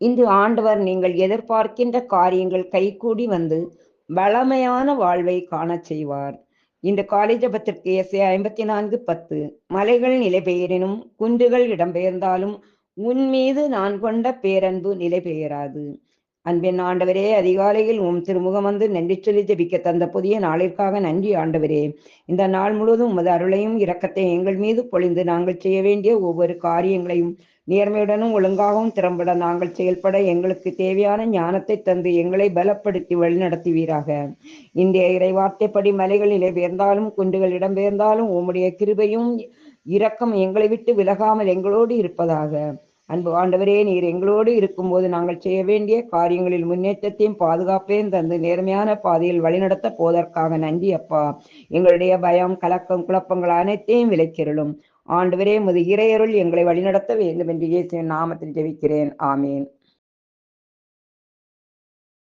இன்று ஆண்டவர் நீங்கள் எதிர்பார்க்கின்ற காரியங்கள் கைகூடி வந்து வளமையான வாழ்வை காணச் செய்வார். இந்த காலை ஜெபத்திற்கு எஸ்ஐயா 54:10. மலைகள் நிலை பெயரினும் குன்றுகள் இடம்பெயர்ந்தாலும் உன் மீது நான் கொண்ட பேரன்பு நிலை பெயராது. அன்பின் ஆண்டவரே, அதிகாலையில் உம் திருமுகம் வந்து நன்றி சொல்லி ஜெபிக்க தந்த புதிய நாளிற்காக நன்றி ஆண்டவரே. இந்த நாள் முழுவதும் உமது அருளையும் இரக்கத்தையும் எங்கள் மீது பொழிந்து நாங்கள் செய்ய வேண்டிய ஒவ்வொரு காரியங்களையும் நேர்மையுடனும் ஒழுங்காகவும் திறம்பட நாங்கள் செயல்பட எங்களுக்கு தேவையான ஞானத்தை தந்து எங்களை பலப்படுத்தி வழிநடத்துவீராக. இன்றைய இறைவார்த்தைப்படி மலைகள் இடம்பெயர்ந்தாலும் குன்றுகள் இடம்பெயர்ந்தாலும் உம்முடைய கிருபையும் இரக்கம் எங்களை விட்டு விலகாமல் எங்களோடு இருப்பதாக. அன்பு ஆண்டவரே, நீர் எங்களோடு இருக்கும்போது நாங்கள் செய்ய வேண்டிய காரியங்களில் முன்னேற்றத்தையும் பாதுகாப்பையும் தந்து நேர்மையான பாதையில் வழிநடத்த போவதற்காக நன்றி அப்பா. எங்களுடைய பயம், கலக்கம், குழப்பங்கள் அனைத்தையும் விலக்கிருளும். ஆண்டவரே, உமது இறையருள் எங்களை வழிநடத்த வேண்டும் என்று இயேசுவின் நாமத்தில் ஜெபிக்கிறேன். ஆமீன்.